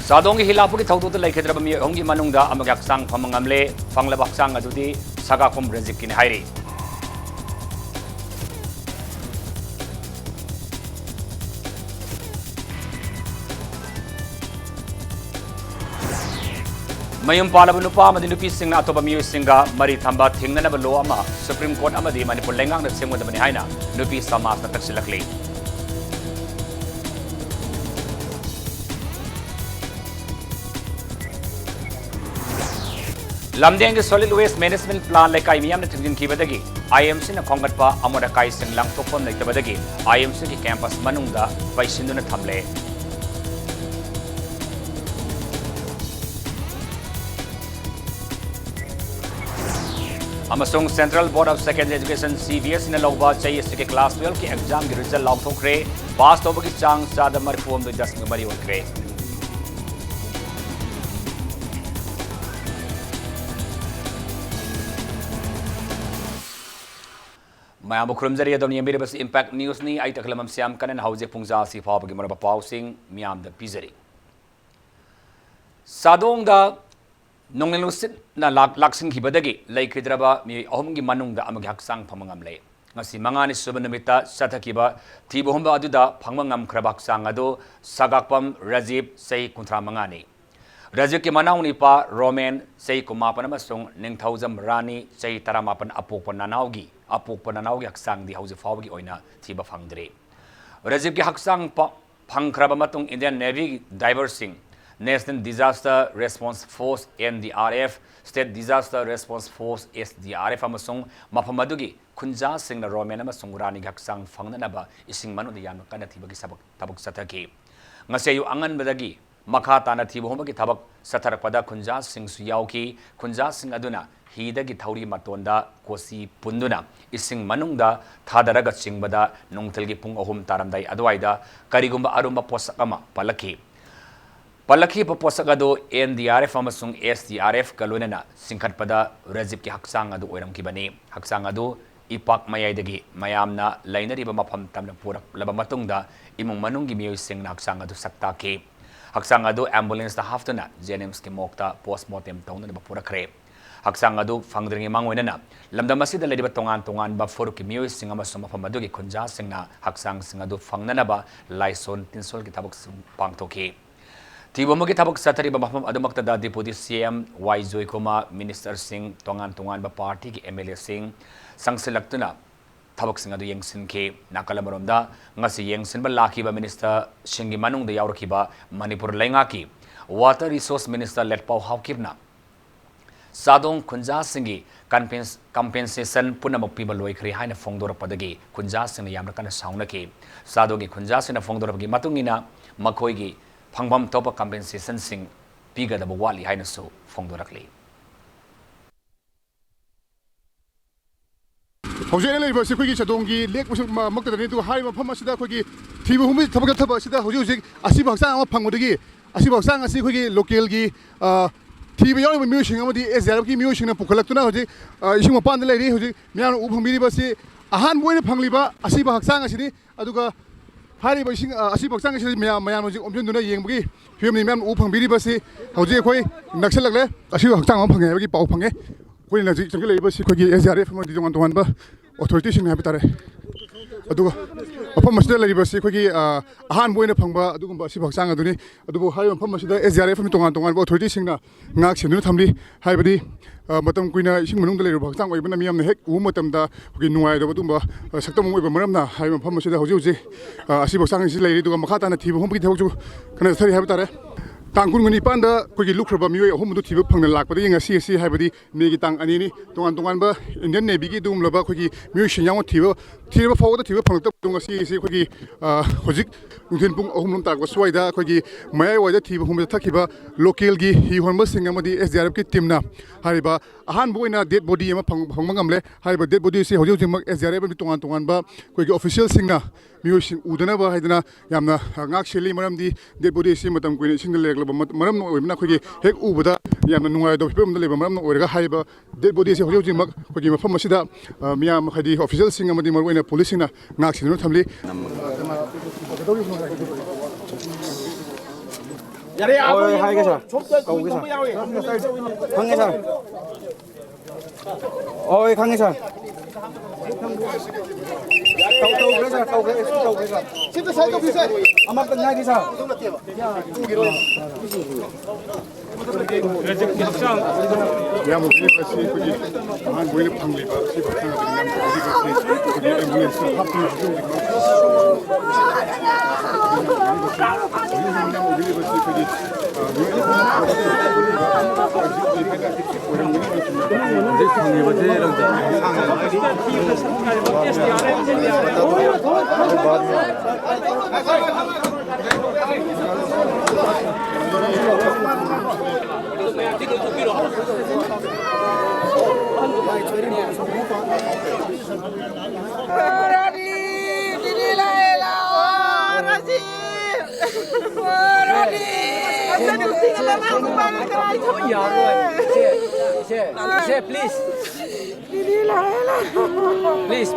Sadong hilapu ki thautu lai khedra mi hongi manungda amagak sang phamangamle phanglaba sang adudi sagakom rejik kin hairi Mayum palaba nupa amadi nupi singna atoba miyo singa mari thamba thingnanaba law ama Supreme Court amadi Manipur lengang na singwadabani haina nupi samas na taksilakli Lamdeng solid waste management plan lekai miyam na tingin kibadagi IMC na kongatpa amoda kai singlang tokpam naitabadagi IMC ki campus manungda paisinduna thamle Amasung Central Board of Secondary Education CBS na lawba chay ke class 12 ki exam ki result lawthokre pass tobagi chang sada marfuam do jasng mari onkre Mayam khurumjari adom yemire bas impact news ni ai taklamam siam kanen hauze pungja si phawbagi maraba pausing miam da pizari Sadong da nonglelusit na laksing hibadagi lai khidraba mi ahumgi manungda amagi haksang phamangamle ngasi mangani subanamita sathakiba thibomba aduda phangmangam khrabak sang ado sagakpam Rajiv sei kunthra mangani Rajiv ki manauni pa Roman sei kumapan amasung ningthaujam Rani sei taramapan apokpananaugi haksang di hauze phawgi oina thiba phangdre Rajiv ki haksang phangkhraba matung Indian Navy Diversing National Disaster Response Force NDRF State Disaster Response Force SDRF amasung mapamadugi khunja singna Roman amasung Rani haksang phangnanaba ising manu yam kana thibagi tabuk sathaki ngaseyu angan badagi makha tana thibomagi thabak satharakpada khunja sing su yauki khunja sing aduna hidagi thauri matonda kosi punduna ising manungda thadaraga chingbada nongthelgi pung ahum taramdai adwaida karigumba arumba posakama Palakhi posakado NDRF amasung SDRF kalunana singkhatpada Rajiv ki haksang adu oiramkibani haksang adu ipak mayaidagi mayamna lainariba mafam tamna purak laba matungda imung manunggi miyoy singna haksang adu saktaki haksang adu ambulance ta haftuna JNMs ki mokta postmortem tawna ba purakre haksang adu fangdringi mangoinana lamdamasida lediba tongan ba foruki miyoy singa masum mafam adugi khunja singna haksang singadu fangnana ba laison tinsol ki tabak pangtoki Tibomagi tabak satari ba mafam adumakta da deputy CM Waizoy Kuma Minister Singh tongan ba party ki MLA Singh sangsilaktuna tabak sing adu yengsin ke nakalamaromda ngasi yengsin ba laki ba Minister Singhi manung da yauraki ba Manipur lenga ki Water Resource Minister Letpau Hawkibna Sadong khunja singi compensation punamok piba loikri haina fongdora padagi khunja sing yamna kana sauna ki Sadongi khunja sing fongdora gi matungina makhoi gi Pangbam topa compensation sing piga da bawali haina so fongdorakli Hojena lei basi khoi gi chadongi lek musuk makta ni tu hai ma phama sida khoi gi thibu humi thabak thaba sida hoji hoji asi baksang ama phangmodagi asi baksang asi khoi gi local gi thibu yaw mi sing amadi SRF ki mi sing na pukhalak tuna hoji ising mapan de lei hoji mian u phangmi basi ahan boina phangliba asi baksang asi ni aduga Hari basing asi baksang asi mayan hoji omjun duna yengbagi film ni man u phangbiri basi hoji khoi naksalakle asi baksang am phange bagi pau phange khoi na ji changke lei basi khoi gi SRF ma di jongan ba authority sing ha bitare aduga apam masida lei basi khoi gi ahan boina phangba adugumba asi baksang aduni adugo hari apam masida SRF mi tongan ba authority sing na ngak sinu thamli hai badi matam kuina ising manung da lei baksang oi bana miyam na hek u matam da khoi nuai da badumba saktam oi ba maram na hai apam masida hoji hoji asi baksang si lei duga makha na thibu hom gi thok ju kana thari ha bitare Tangkun ngani panda koi lukraba mioi ahum du thiba phangna lakpada yenga si haibadi megi tang ani ni tongan ba Indian Navy gi dum laba koi mioi sinyang thiba fawda thiba phangta tunga si koi hojik ungthen pung ahum lom tak ba swaida koi mayai waida thiba hum thakhiba local gi hi honba singa madi SDRF ki team na hariba ahan boina dead body ama phangmangamle hariba dead body si hoji mak SDRF mi tongan ba koi official singna mioi sing udana ba haidana yamna ngak sheli maram di dead body si matam koi sing le maram no oibna khoi hek ubada yamna nungai do pem le maram no oirga haiba dead body se hoji mak khoi mafam masida miyam khadi official sing amadi marwena police na ngak sinu thamli ôi hai cái sao cầu cái sao khăn cái sao ôi khăn cái sao câu cái sao xin tôi sai tôi sai ông ăn ngay cái sao 야, 뭐 그게 같이 거기 한 모이는 방리가 시 박사가 그냥 거기 같이 거기 앰뷸런스 합동을 주고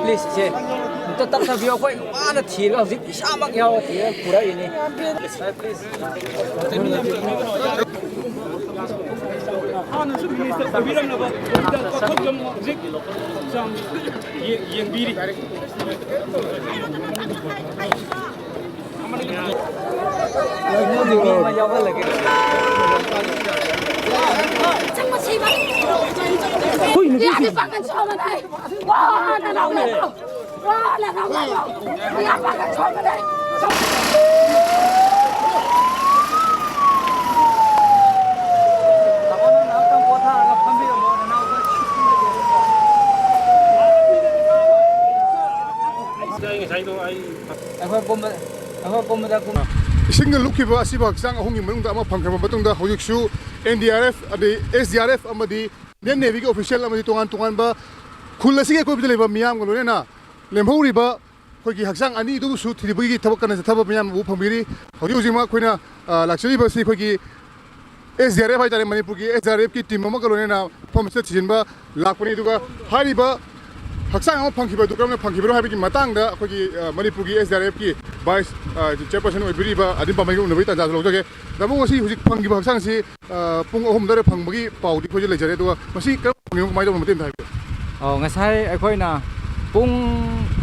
Please, che. Tetap video kau mana tiga sih? Sama kau tiga pura ini. Đi bằng cái chó vào đây. Wow, là đâu. Wow, là đâu. Đi bằng cái chó vào đây. ꯏꯁꯤꯡꯅ ꯂꯨꯞꯈꯤꯕ ꯑꯁꯤꯕ ꯍꯛꯆꯥꯡ ꯑꯍꯨꯝꯒꯤ ꯃꯅꯨꯡꯗ ꯑꯃ ꯐꯪꯈ꯭ꯔꯕ ꯃꯇꯨꯡꯗ ꯍꯧꯖꯤꯛꯁꯨ NDRF ꯑꯗꯩ SDRF ꯑꯃꯗꯤ ꯏꯟꯗꯤꯌꯟ ꯅꯦꯚꯤꯒꯤ ꯑꯣꯐꯤꯁꯤꯌꯦꯜ ꯑꯃꯗꯤ ꯇꯣꯉꯥꯟ ꯇꯣꯉꯥꯟꯕ ꯈꯨꯜ ꯑꯁꯤꯒꯤ ꯑꯀꯣꯏꯕꯗ ꯂꯩꯕ ꯃꯤꯌꯥꯝꯒ ꯂꯣꯏꯅꯅ ꯂꯦꯝꯍꯧꯔꯤꯕ ꯑꯩꯈꯣꯏꯒꯤ ꯍꯛꯆꯥꯡ ꯑꯅꯤꯗꯨꯕꯨꯁꯨ ꯊꯤꯕꯒꯤ ꯊꯕꯛ ꯀꯟꯅ ꯆꯠꯊꯕ ꯃꯤꯌꯥꯝ ꯎꯕ ꯐꯪꯕꯤꯔꯤ ꯍꯧꯖꯤꯛꯃꯛ ꯑꯩꯈꯣꯏꯅ ꯂꯥꯛꯆꯔꯤꯕꯁꯤ ꯑꯩꯈꯣꯏꯒꯤ SDRF ꯍꯥꯏꯇꯥꯔꯦ ꯃꯅꯤꯄꯨꯔꯒꯤ SDRFꯀꯤ ꯇꯤꯝ ꯑꯃꯒ ꯂꯣꯏꯅꯅ ꯃꯐꯝ ꯑꯁꯤꯗ ꯊꯤꯖꯤꯟꯕ ꯂꯥꯛꯄꯅꯤ ꯑꯗꯨꯒ ꯍꯥꯏꯔꯤꯕ ꯍꯛꯆꯥꯡ ꯑꯃ ꯐꯪꯈꯤꯕ ꯑꯗꯨ ꯀꯔꯝꯅ ꯐꯪꯈꯤꯕꯅꯣ ꯍꯥꯏꯕꯒꯤ ꯃꯇꯥꯡꯗ ꯑꯩꯈꯣꯏꯒꯤ ꯃꯅꯤꯄꯨꯔꯒꯤ SDRFꯀꯤ ꯚꯥꯏꯁ ꯆꯤꯌꯔꯄꯔꯁꯟ ꯑꯣꯏꯕꯤꯔꯤꯕ ꯑꯗꯤꯝ ꯄꯥꯝꯕꯩꯒ ꯎꯅꯕꯒꯤ ꯇꯥꯟꯖꯥꯁꯨ ꯂꯧꯖꯒꯦ ꯇꯥꯃꯣ ꯉꯁꯤ ꯍꯧꯖꯤꯛ ꯐꯪꯈꯤꯕ ꯍꯛꯆꯥꯡꯁꯤ ꯄꯨꯡ 3 ꯑꯗꯨꯋꯥꯏꯗ ꯐꯪꯕꯒꯤ ꯄꯥꯎꯗꯤ ꯑꯩꯈꯣꯏꯁꯨ ꯂꯩꯖꯔꯦ ꯑꯗꯨꯒ ꯃꯁꯤ ꯀꯔꯝꯅ ꯐꯪꯉꯤꯅꯣ ꯀꯃꯥꯏꯅ ꯇꯧꯕ ꯃꯇꯦꯡ ꯍꯥꯏꯕꯤꯌꯨ Ngasai ꯑꯩꯈꯣꯏꯅ ꯄꯨꯡ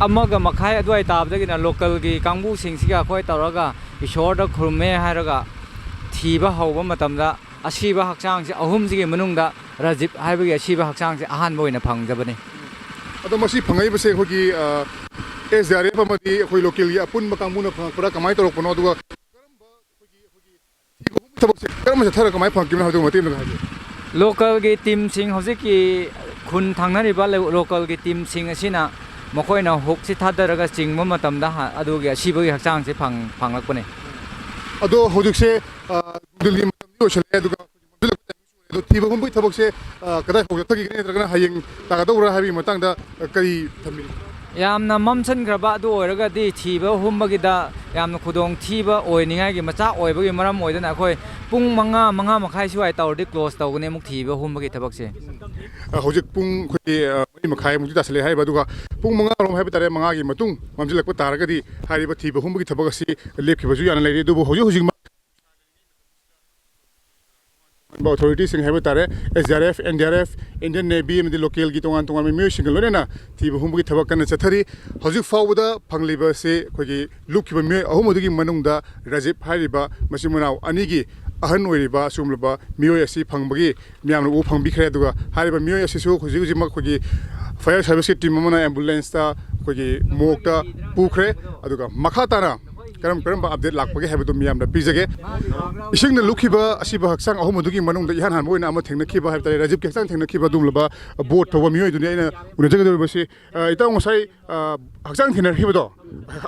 1:30 ꯑꯗꯨꯋꯥꯏ ꯇꯥꯕꯗꯒꯤꯅ ꯂꯣꯀꯦꯜꯒꯤ ꯀꯥꯡꯕꯨꯁꯤꯡꯁꯤꯒ ꯑꯩꯈꯣꯏ ꯇꯧꯔꯒ ꯏꯁꯣꯔꯗ ꯈꯨꯔꯨꯝꯃꯦ ꯍꯥꯏꯔꯒ ꯊꯤꯕ ꯍꯧꯕ ꯃꯇꯝꯗ ꯑꯁꯤꯕ ꯍꯛꯆꯥꯡꯁꯤ ꯑꯍꯨꯝꯁꯤꯒꯤ ꯃꯅꯨꯡꯗ ꯔꯥꯖꯤꯞ ꯍꯥꯏꯕꯒꯤ ꯑꯁꯤꯕ ꯍꯛꯆꯥꯡꯁꯤ ꯑꯍꯥꯟꯕ ꯑꯣꯏꯅ ꯐꯪꯖꯕꯅꯤ ꯑꯗꯣ ꯃꯁꯤ ꯐꯪꯉꯛꯏꯕꯁꯦ ꯑꯩꯈꯣꯏꯒꯤ SDRF ꯑꯃꯗꯤ ꯑꯩꯈꯣꯏ ꯂꯣꯀꯦꯜꯒꯤ ꯑꯄꯨꯟꯕ ꯀꯥꯡꯕꯨꯅ ꯐꯪꯉꯛꯄ꯭ꯔꯥ ꯀꯃꯥꯏꯅ ꯇꯧꯔꯛꯄꯅꯣ ꯑꯗꯨꯒ ꯀꯔꯝꯕ ꯑꯩꯈꯣꯏꯒꯤ ꯊꯕꯛꯁꯦ ꯀꯔꯝꯕ ꯆꯠꯊꯔꯒ ꯀꯃꯥꯏꯅ ꯐꯪꯈꯤꯕꯅꯣ ꯍꯥꯏꯕꯗꯨ ꯃꯇꯦꯡ ꯍꯥꯏꯕꯤꯌꯨ ꯂꯣꯀꯦꯜꯒꯤ ꯇꯤꯝꯁꯤꯡ ꯍꯧꯖꯤꯛꯀꯤ ꯈꯨꯟ ꯊꯪꯅꯔꯤꯕ ꯂꯣꯀꯦꯜꯒꯤ ꯇꯤꯝꯁꯤꯡ ꯑꯁꯤꯅ ꯃꯈꯣꯏꯅ ꯍꯨꯛꯁꯤ ꯊꯥꯗꯔꯒ ꯆꯤꯡꯕ ꯃꯇꯝꯗ ꯑꯗꯨꯒꯤ ꯑꯁꯤꯕꯒꯤ ꯍꯛꯆꯥꯡꯁꯤ ꯐꯪꯂꯛꯄꯅꯤ ꯑꯗꯣ ꯍꯧꯖꯤꯛꯁꯦ ꯗꯤꯜꯂꯤ ꯃꯇꯝꯗꯤ ꯑꯣꯏꯁꯜꯂꯛꯑꯦ ꯑꯗꯨꯒ ꯑꯗꯣ ꯊꯤꯕ ꯍꯨꯝꯕꯒꯤ ꯊꯕꯛꯁꯦ ꯀꯗꯥꯏ ꯐꯥꯎ ꯆꯠꯊꯈꯤꯒꯅꯤ ꯅꯠꯇ꯭ꯔꯒꯅ ꯍꯌꯦꯡ ꯇꯥꯒꯗꯧꯔꯥ ꯍꯥꯏꯕꯒꯤ ꯃꯇꯥꯡꯗ ꯀꯔꯤ ꯊꯝꯕꯤꯔꯤ ꯌꯥꯝꯅ ꯃꯝꯁꯤꯟꯈ꯭ꯔꯕ ꯑꯗꯨ ꯑꯣꯏꯔꯒꯗꯤ ꯊꯤꯕ ꯍꯨꯝꯕꯒꯤꯗ ꯌꯥꯝꯅ ꯈꯨꯗꯣꯡꯊꯤꯕ ꯑꯣꯏꯅꯤꯡꯉꯥꯏꯒꯤ ꯃꯆꯥꯛ ꯑꯣꯏꯕꯒꯤ ꯃꯔꯝ ꯑꯣꯏꯗꯅ ꯑꯩꯈꯣꯏ ꯄꯨꯡ 5:30 ꯁ꯭ꯋꯥꯏ ꯇꯧꯔꯗꯤ ꯀ꯭ꯂꯣꯖ ꯇꯧꯒꯅꯤ ꯑꯃꯨꯛ ꯊꯤꯕ ꯍꯨꯝꯕꯒꯤ ꯊꯕꯛꯁꯦ ꯍꯧꯖꯤꯛ ꯄꯨꯡ ꯑꯩꯈꯣꯏꯒꯤ 4:30 ꯇꯥꯁꯜꯂꯦ ꯍꯥꯏꯕ ꯑꯗꯨꯒ ꯄꯨꯡ 5 ꯍꯥꯏꯕ ꯇꯥꯔꯦ 5ꯒꯤ ꯃꯇꯨꯡ ꯃꯝꯁꯤꯜꯂꯛꯄ ꯇꯥꯔꯒꯗꯤ ꯍꯥꯏꯔꯤꯕ ꯊꯤꯕ ꯍꯨꯝꯕꯒꯤ ꯊꯕꯛ ꯑꯁꯤ ꯂꯦꯞꯈꯤꯕꯁꯨ ꯌꯥꯅ ꯂꯩꯔꯤ ꯑꯗꯨꯕꯨ ꯍꯧꯖꯤꯛ authorities haibha tare SDRF NDRF Indian Navy amadi local gi tongan tongan mi single lorena thiba humbu gi thabak kana chathari hojik fawda phangliba se khogi lukhiba mi ahumudigi manungda Rajib hariba masimunau anigi ahan oiriba sumlaba mioi asi phangbagi miyamna u phangbi khre aduga hariba mioi asi su khoji khoji mak khogi fire service team amana ambulance ta khogi mokta pukhre aduga makha tara karam update lakpage habitu miyamna pijage isingna lukhiba asiba haksang ahumudugi manungda ihan han moina ama thengna khiba habtare Rajib ke haksang thengna khiba dumlaba boat thowa mioi duni aina unajaga do basi ita ngosai haksang thena khiba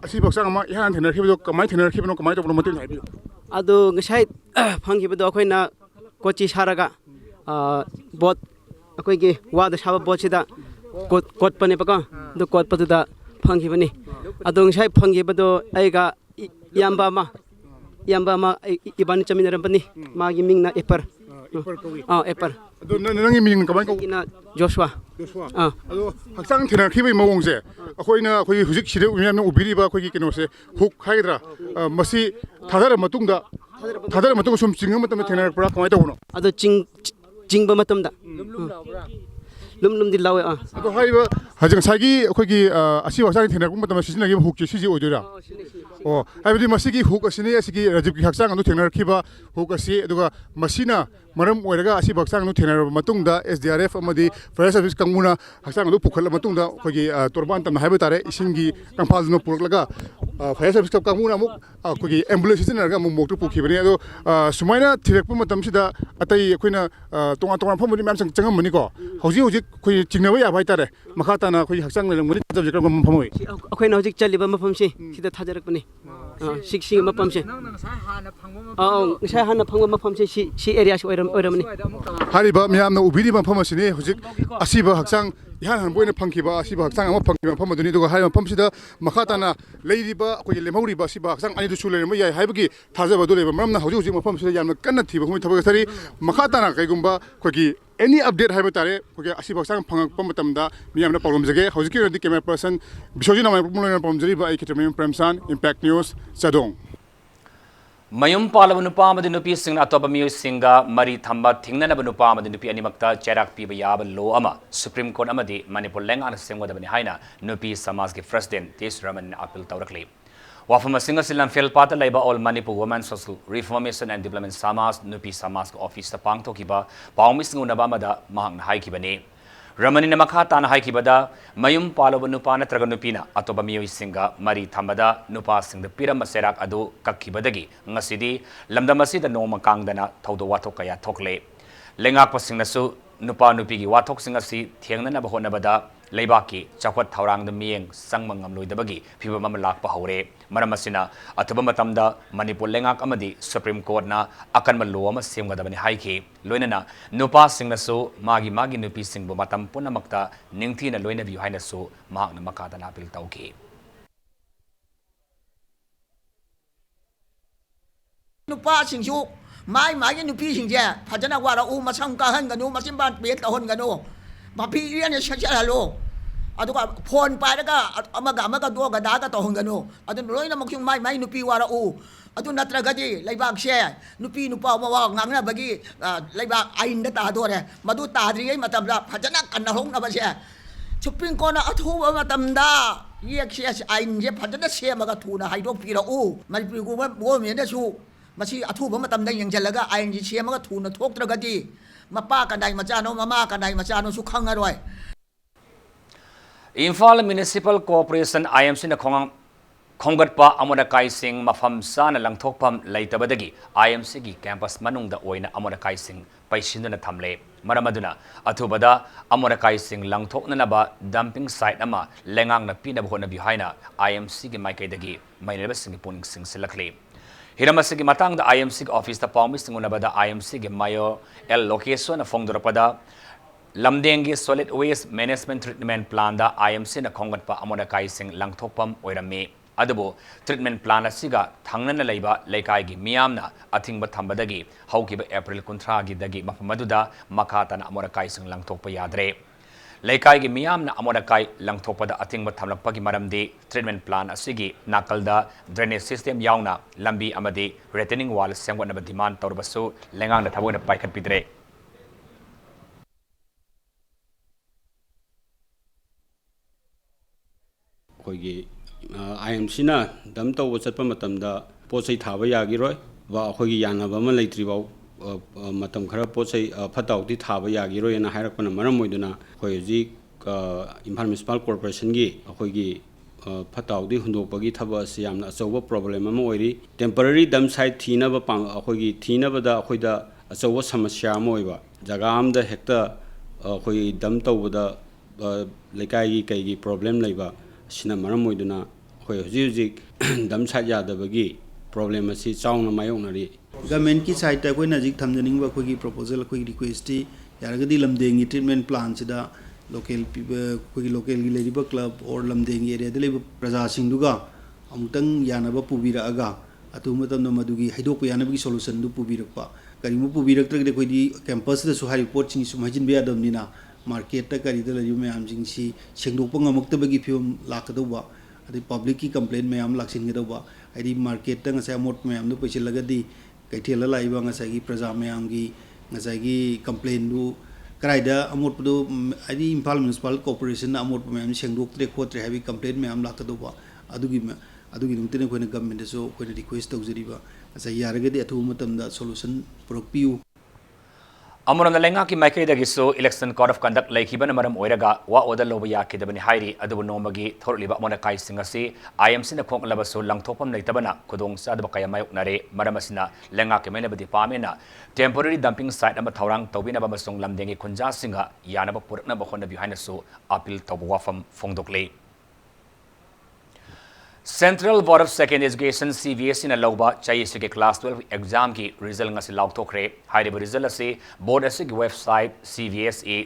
asiba haksang ama ihan thena khiba kamai thena khiba no kamai to mate haibi adu ngasai phanghiba do akoina kochi saraga boat akoi gi wada saba boat sida kot pane paka do kot patuda phanghiba ni adu ngasai phanghiba do aiga yamba ma iban chamin rampani magi mingna epar epar adu nangi ming kamai ko ina Joshua adu haksang thena khiba mawong se akoina akoi hujik sire umyamna ubiriba akoi gi kino se huk haidra masi thadara matungda थादर मतुंग सुम चिंग मतम थेनरपरा कमाय तबनो अदो चिंग मतमदा लुम दी लावे अदो हाइबा हजंग सागी अखोगी असि हक्सांग थेनरगु मतम सिजनगी hook सिजि ओइदोरा ओ हाइबदि मसिगी hook असिनि असिगी Rajiv की हक्सांग अनु थेनरखिबा hook असि अदुगा मसिना मरम ओइरगा असि हक्सांग अनु थेनरब मतुंगदा एसडीआरएफ अमदि फायर सर्विस कंगुना हक्सांग अनु पुखल मतुंगदा अखोगी तोरबान तम हाइबा तारे इसिंगी कंफालनो पुरलगा फायर सर्विस कंगुना अमुक अखोगी एम्बुलेंस सिजनरगा अमुक मोक्टु पुखिबनि अदो सुमाइना थिरकप मतमसिदा अतै अखोइना तोंगा तोंगा फमनि मैम चंगमनिको हौजि हौजि अखोइ चिंगनबा याबा तारे मखा ताना अखोइ हक्सांग लेंगमनि सब्जेक्ट कम फमoi अखोइना हौजि चलिबा मफमसे सिदा थाजरकपनि सिक्सिंग मफमसे हाना फंगबा मफमसे सी एरिया से ओइरमनि हारिबा मियामना उबिरि मफम असिनि हुजिक असिबा हक्सांग इहान हन बोइना फंखिबा असिबा हक्सांग अमा फंखिबा मफम अदुनि दुगा हारि मफमसिदा मखा ताना लेरिबा अखोइ लेमौरिबा असिबा हक्सांग अनि दुसु लेरम याय हाइबगी थाजबा दु लेबा मरमना हौजि हौजि मफमसिदा यामना कन्ना थिबा हुमि थबग सरी मखा ताना कैगुम्बा अखोइ एनी अपडेट हाइबा तारे अखोइ असिबा हक्सांग फंगकपा मतमदा मियामना प्रॉब्लम जगे हौजिकि रदि कैमरा पर्सन बिसोजि नामाय प्रॉब्लम प्रॉब्लम आई खितमेम प्रेमसान इम्पैक्ट न्यूज़ चदोंग मयुम पालब नुपा अमदि नुपी सिंगना अतोबा मियोय सिंगा मरी थंबा थिंगनब नुपा अमदि नुपी अनिमक्ता चेराक पीब याब लो अमा सुप्रीम कोर्ट अमदि मणिपुर लेंगाना सेंगदबनि हाइना नुपी समाज के प्रेसिडेंट तेस रमन अपील तौरकले वाफम सिंग लंफेल पात लेबा all Manipur women social reformation and development समाज नुपी समाज को ऑफिस पांगथोकिबा पाउमिसिंग उनबा अमदा महंग हाइकिबने रमनी मखा ताना हाइकिबदा मयुम पालब नुपा नत्रग नुपीना अतोबा मियोय सिंगा मरी थंबदा नुपा सिंग पिरम सेराक अदु कक्खिबदगी ngасidi lamdam asida noma kangdana thodo wathok kaya thokle lengakpa singnasु नुपा नुपीगी वाथोक सिंग असि थेंगनना होनबदा लेबाकी चौखट थौरांग मियेंग संगमंगम लोइदबगी फिबम अम लाकपा हौरे मरम असिना अथबा मतमदा मणिपुर लेंगाक अमदि सुप्रीम कोर्टना अकनम लो अम सेमगदबनि हाइखि लोइनना नुपा सिंगनसु मागी नुपी सिंगबु मतम पुनमक्ता निंगथीना लोइनबि हाइनसु मागना मकादना अपील तौखि नुपा सिंगसु माई नुपी सिंजे फजना वारा उ मसम काहनगनु मसिमबान पे तहनगनु माफी इने सचहलो अदुगा फोन पाइरगा अमगा दोगा दागा तहनगनु अदु लोइना मखिं माई नुपी वारा उ अदु नत्रगदि लैबाक से नुपी नुपा मवा ngangnabagi लैबाक आइन तादोरे मदु ताद्रियै मतमदा फजना कन्ना होंगनबसे सुप्रीम कोर्ट अथुबा मतमदा येक्सेस आइन जे फजना सेमगा थुना हाइदोक पिरउ मणिपुर गवर्नमेंटसु मसी अथुबा मतमदा यंगजलगा आइन जी सेमगा थुना थोक्त्रगदि मपा कनाई मचानो ममा कनाई मचानो सु खंगरोय इम्फाल म्युनिसिपल कोऑपरेशन IMC न खोंगटपा अमोना काइसिंग मफम साना लंगथोकपम लैतबदगी IMC की कैंपस मनुंगदा ओइना अमोना काइसिंग पैसिनना थमले मरमदुना अथुबदा अमोना काइसिंग लंगथोकनबा डंपिंग साइट अमा लेंगांगना पिनब होनबि हाइना IMC की माइकैदगी माइनबसिंग पुनिंग सिंगसिलखले हिरमसिगी मतंग IMC ऑफिस ता पाउमिसिंग उनबदा IMC के मायो एल लोकेशन फोंगदरपदा लमदेंगी solid waste management treatment plan दा IMC न खोंगटपा अमोना काइसिंग लंगथोकपम ओइरमे अदबो ट्रीटमेंट प्लान असिगा थांगनना लैबा लेकाइगी मियामना अथिंग थंबदगी हौकिबा एप्रिल 30 गी दगी मफमदुदा मखातना अमोना काइसिंग लंगथोकपा यादरे लेकाइगी मियामना अमोना काइ लंगथोकपदा अथिंग थमलपगी मरमदि ट्रीटमेंट प्लान असिगी नाकलदा ड्रेनेज सिस्टम यावना लंबी अमदि रिटेनिंग वाल सेंगवनबा डिमांड तौरबसु लेंगांगना थबोना पाइखत पिदरे खोगी IMC ना दम तब चतप मतमदा पोचै थाबा यागिरोय वा अखोगी यानबा म लैत्रिबाव मतम खरा पोचै फताउदी थाबा यागिरोय ना हायरकपना मरम ओइदुना खोय जी इम्फाल म्युनिसिपल कॉर्पोरेशन गी अखोगी फताउदी हुंदोकपगी थबा से यामना अचौबा प्रॉब्लम अमा ओइरी टेम्पररी दम साइट थीनबा अखोगी थीनबदा अखोइदा अचौबा समस्या अमा ओइबा जगा आमदा हेक्ता अखोई दम तौबदा लेकाइगी कैगी प्रॉब्लम लैबा सिना मरम ओइदुना खोय हुजी दम साइट यादबगी प्रॉब्लम असी चाउना मायोंगनरी गवर्नमेंट की साइट अखोई नजिक थमजनिंग अखोई प्रपोजल अखोई रिक्वेस्ट यारगदी लमदेंगी ट्रीटमेंट प्लान सिदा लोकल अखोई लोकल की लेरिबा क्लब और लमदेंगी एरिया दे लेबा प्रजा सिंगदुगा अमुतंग यानबा पुबिरागा अतु मतमना मदुगी हाइदोक यानबगी सॉल्यूशन दु पुबिरकपा करिमु पुबिरकत्रगदे अखोई कैंपस दे सुहाई रिपोर्ट सिंग सुमहाजिन बेयादमनिना मार्केट ता करिदा लरिबा मयाम सिंगसी सेंगदोकपा ngamaktabagi फिल्म लाकदौबा अदि पब्लिक की कंप्लेन मैम लाक्सिनगदौबा आदि मार्केट ता ngasa मोट मैम दु पैसे लगदी ꯀꯩꯊꯦꯜꯗ ꯂꯥꯛꯏꯕ ꯉꯁꯥꯏꯒꯤ ꯄ꯭ꯔꯖꯥ ꯃꯌꯥꯝꯒꯤ ꯉꯁꯥꯏꯒꯤ ꯀꯝꯄ꯭ꯂꯦꯟꯗꯨ ꯀꯗꯥꯏꯗ ꯑꯃꯣꯠꯄꯗꯨ ꯍꯥꯏꯗꯤ ꯏꯝꯐꯥꯜ ꯃ꯭ꯌꯨꯅꯤꯁꯤꯄꯥꯜ ꯀꯣꯔꯄꯣꯔꯦꯁꯟꯅ ꯑꯃꯣꯠꯄ ꯃꯌꯥꯝ ꯁꯦꯡꯗꯣꯛꯇ꯭ꯔꯦ ꯈꯣꯠꯇ꯭ꯔꯦ ꯍꯥꯏꯕꯒꯤ ꯀꯝꯄ꯭ꯂꯦꯟ ꯃꯌꯥꯝ ꯂꯥꯛꯀꯗꯧꯕ ꯑꯗꯨꯒꯤꯗꯃꯛꯇꯅ ꯑꯩꯈꯣꯏꯅ ꯒꯚꯔꯟꯃꯦꯟꯇꯁꯨ ꯑꯩꯈꯣꯏꯅ ꯔꯤꯀ꯭ꯋꯦꯁ ꯇꯧꯖꯔꯤꯕ ꯉꯁꯥꯏ ꯌꯥꯔꯒꯗꯤ ꯑꯊꯨꯕ ꯃꯇꯝꯗ ꯁꯣꯂꯨꯁꯟ ꯄꯨꯔꯛꯄꯤꯌꯨ ꯑꯃꯔꯣꯝꯗ ꯂꯩꯉꯥꯛꯀꯤ ꯃꯥꯏꯀꯩꯗꯒꯤꯁꯨ ꯏꯂꯦꯛꯁꯟ ꯀꯣꯗ ꯑꯣꯐ ꯀꯟꯗꯛ ꯂꯩꯈꯤꯕꯅ ꯃꯔꯝ ꯑꯣꯏꯔꯒ ꯋꯥꯑꯣꯗ ꯂꯧꯕ ꯌꯥꯈꯤꯗꯕꯅꯤ ꯍꯥꯏꯔꯤ ꯑꯗꯨꯕꯨ ꯅꯣꯡꯃꯒꯤ ꯊꯣꯔꯛꯂꯤꯕ ꯑꯃꯣꯠ ꯑꯀꯥꯏꯁꯤꯡ ꯑꯁꯤ IMCꯅ ꯈꯣꯡꯂꯕꯁꯨ ꯂꯪꯊꯣꯛꯐꯝ ꯂꯩꯇꯕꯅ ꯈꯨꯗꯣꯡꯆꯥꯗꯕ ꯀꯌꯥ ꯃꯥꯌꯣꯛꯅꯔꯦ ꯃꯔꯝ ꯑꯁꯤꯅ ꯂꯩꯉꯥꯛꯀꯤ ꯃꯤꯠꯌꯦꯡ ꯗꯤꯄꯥꯔꯠꯃꯦꯟꯠꯅ ꯇꯦꯝꯄꯣꯔꯔꯤ ꯗꯝꯄꯤꯡ ꯁꯥꯏꯠ ꯑꯃ ꯊꯧꯔꯥꯡ ꯇꯧꯕꯤꯅꯕ ꯑꯃꯁꯨꯡ ꯂꯝꯗꯦꯡꯒꯤ ꯈꯨꯟꯖꯥꯁꯤꯡꯒ ꯌꯥꯅꯕ ꯄꯨꯔꯛꯅꯕ ꯍꯣꯠꯅꯕꯤꯌꯨ ꯍꯥꯏꯅꯁꯨ ꯑꯄꯤꯜ ꯇꯧꯕ ꯋꯥꯐꯝ ꯐꯣꯡꯗꯣꯛꯂꯤ Central Board of Secondary Education CBSE na lauba chayisige class 12 exam ki result ngasi laukthokre hairiba result ase board asig website cbse.nic.in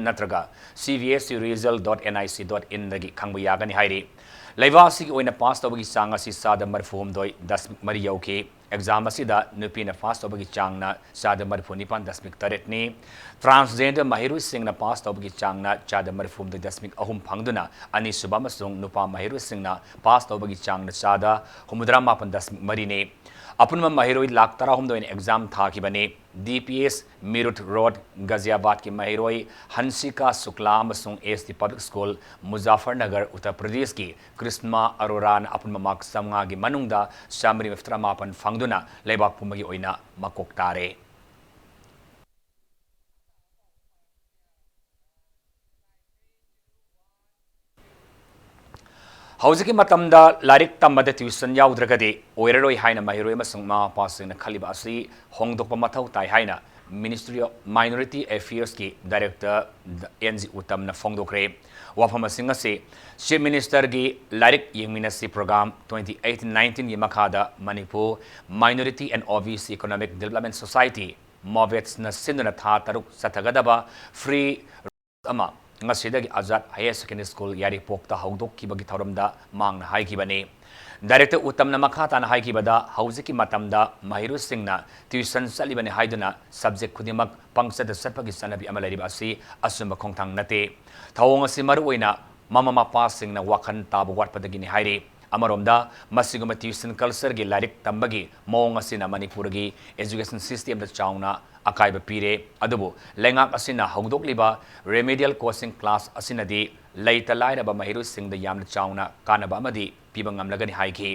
natraga cbseresult.nic.in dagi khangba yagani hairi laiba asig oina pass tawagi chang asi sada marfum doi 10 yauki exam asida nupi na pass tawagi chang na sada marfum 9.8 ni transgender mahiru sing na pass tawagi chang na sada marfum 10.3 phangduna ani suba masung nupa mahiru sing na pass tawagi chang na sada 9.3 ni अपुनम महिरोई lakh 13 exam थाखिबने DPS Meerut Road Ghaziabad की महिरोई हंसिका शुक्ला अमसुंग ST public school Muzaffarnagar Uttar Pradesh की कृष्णा अरोरा अपुनम mark समंगा की मनुंगदा शामरी 35 फंगदुना लेबाक पुमगी ओइना मकोक तारे हौजिकी मतमदा लारिक तम्बदा ट्यूशन याउद्रगदि ओइररोय हाइना महिरोय अमसुंग मापासिंगना खलिबा असि होंगदोकपा मथौ ताइ हाइना मिनिस्ट्री ऑफ माइनॉरिटी अफेयर्स की डायरेक्टर NG उत्तमना फोंगदोक्रे वाफम सिंह से चीफ मिनिस्टर की लारिक यंगमिनसी प्रोग्राम 2018-19 की मखादा Manipur minority and OBC economic development society मोवेट्स न सिंधुना था तरुक सथगदबा फ्री अमा ngasidag Azad Higher Secondary School yari pokta haudok kibagi thauramda mangna haikibani Director Uttamna makhatana haikibada hauziki matamda mahiru singna tuition salibani haiduna subject khudimak pangsada satpagi sanabi amalariba asi asumba khongthang nate thawong asi maru oina mama mapa singna wakhan tabu watpadagini hairi amaromda masiguma tuition culture gi larik tambagi mawong asina manipurgi education system da chauna अकाइब पीरे अदुबु लेंगाक असिना हौदोकलिबा remedial coaching class असिनदी लैता लाइरबा महिरु सिंगदा यामना चाउना कानबा अमदी पीबा ngamlagani haiki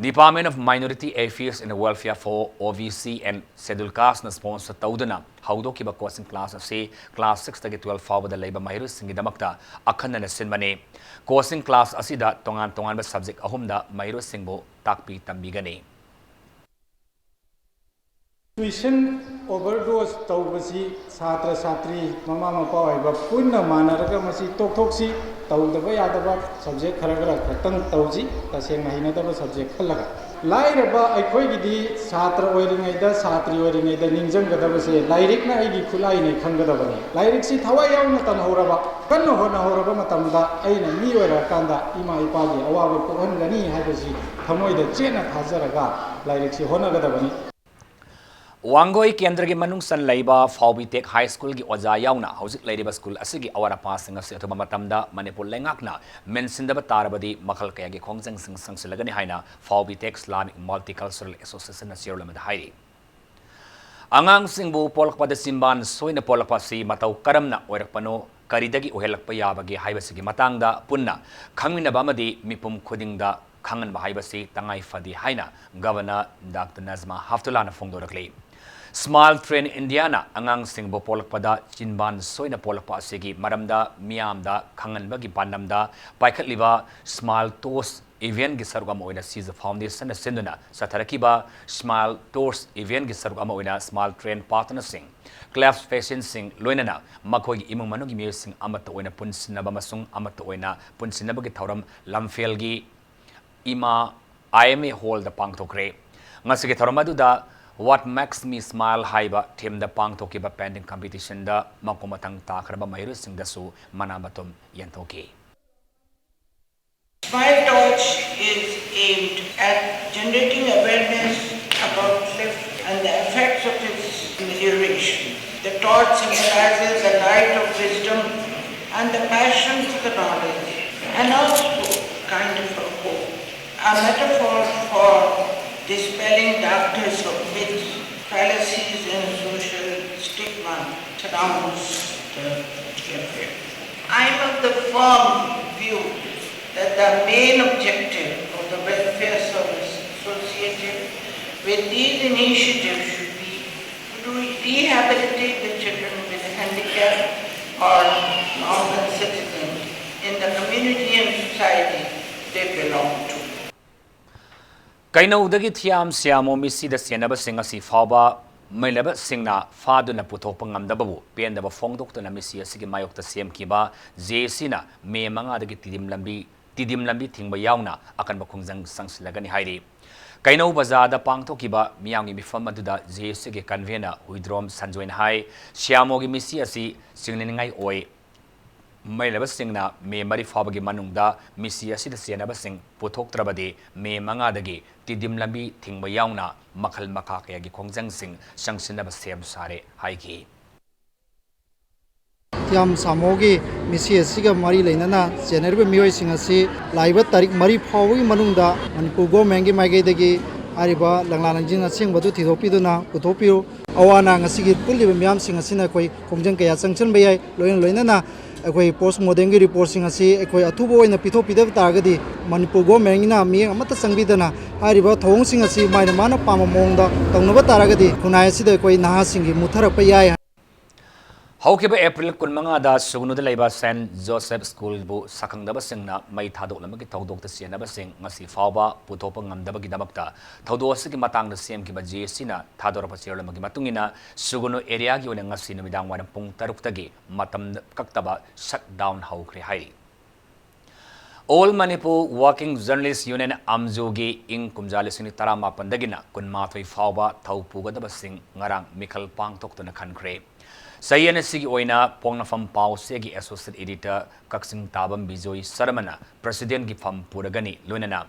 Department of Minority Affairs and Welfare for OBC and Scheduled Caste na sponsor tauduna haudokiba coaching class ase class 6 tagi 12 fawada leiba mahiru singi damakta akhanna na sinmane coaching class asida tongan ba subject ahumda mahiru singbo takpi tambigani Tuition overdose tawbasi satra satri mama mapa oiba punna manaraga masi tokthoksi tawdaba yadaba subject kharagra khatang tawji taseng mahinadaba subject khalaga lairaba aikoi gidi satra oiringaida satri oiringaida ningjanggadaba se lairik na aigi khulai nei khanggadabani lairik si thawai yauna tan horaba kanno hona horaba matamda aina mi oira kanda ima ipagi awaga pohangani haibasi thamoida chena thajaraga lairik si honagadabani वांगोई केंद्र के मनुंग सन Laiba फाउबिटेक high school की ओजा याउना हौजिक लाइरिबा school असिगी अवारा passing असे अथवा मतमदा मणिपुर लेंगाकना मेंसिंदबा तारबदी मखल कया के खोंगजंग सिंग संगसिलगनि हाइना फाउबिटेक Islamic multicultural association ना सिरलमदा हाइरी अंगांग सिंगबु पोलकपद सिंबान सोइना पोलकपासी मतौ करमना ओरकपनो करिदगी ओहेलकपा याबगे हाइबसिगी मतांगदा पुन्ना खंगमिनबा अमदी मिपुम खुदिंगदा खंगनबा हाइबसी तंगाई फदी हाइना गवर्नर डॉक्टर नजमा हफ्तुल्लाह ना फोंगदोरकले Smile Train Indiana angang singbo polakpada chinban soina polakpa asigi maramda miamda khanganbagi pandamda paikhatliba Smile Tours event gi sarugam oina Caesar Foundation na senduna satharakiba Smile Tours event gi sarugam oina Smile Train Partner Sing Claps Fashion Sing loinana makhoi gi imung manu gi music sing amata oina punsinaba masung amata oina punsinaba gi thauram lamfel gi ima IMA Hall da pangthokre ngasigi thauram aduda What makes me smile haiba team da pang tokiba pending competition da makomatang takraba mahiru sing dasu manabatum yantoki Smile Torch is aimed at generating awareness about theft and the effects of its amelioration. The torch symbolizes the light of wisdom and the passion for the knowledge and also kind of a hope. A metaphor for dispelling darkness of myths, fallacies and social stigma surrounds the affair. I am of the firm view that the main objective of the welfare service associated with these initiatives should be to rehabilitate the children with handicap or normal citizens in the community and society they belong to. Kainaudagi thiam siamo misi da senaba singa si fauba mailaba singna faduna puthokpa ngamdababu pendaba fongdoktuna misi asigi mayokta semkiba jesina me manga dagi tidim lambi thingba yauna akanba khungjang sangsilagani hairi Kainau bazada pangthokiba miyangi mifam aduda jesige convener Huidrom Sanjoin hai siamogi misi asi singningai oi mailaba singna me mari fabagi manungda misi asida senaba sing puthoktrabadi me manga dagi tidim lambi thingba yauna makhal makha kayagi khongjang sing sangsinaba sem sare haiki Tiam Samogi misi asiga mari leinana general mioi singasi laiba tarik mari phawgi manungda manipur government gi maigai dagi ariba langlanangjing asing badu thidopiduna putopiru awana ngasigi pulliba myam singasina koi khongjang kaya changchan bayai loinana akoi post modern gi report singasi akoi athubo oina pithopidab targadi manipur government na mi amata sangbidana ariba thong singasi maina mana pama mongda tongnaba taragadi kunai asida koi naha singi mutharak payai Haukiba April kunmanga da sugunu laiba Saint Joseph School bu sakangdaba singna mai thadok lamagi thodok ta sianaba sing ngasi fawba putopa ngamdaba gi dabakta thodo asigi matang da sem ki ba jesina thadora pa chirla magi matungina sugunu area gi ona ngasi numidang wan pung taruk tagi matam kaktaba shutdown haukre hairi All Manipur Working Journalists Union Amjogi ing kumjali sini tarama pandagina kunmathoi fawba thaupugadaba sing ngarang Mikhal Pangtok tuna khankre Sayan sigi oina pongna fam pau segi associate editor Kaksing Tabam Bijoi Saramana president gi fam puragani lunana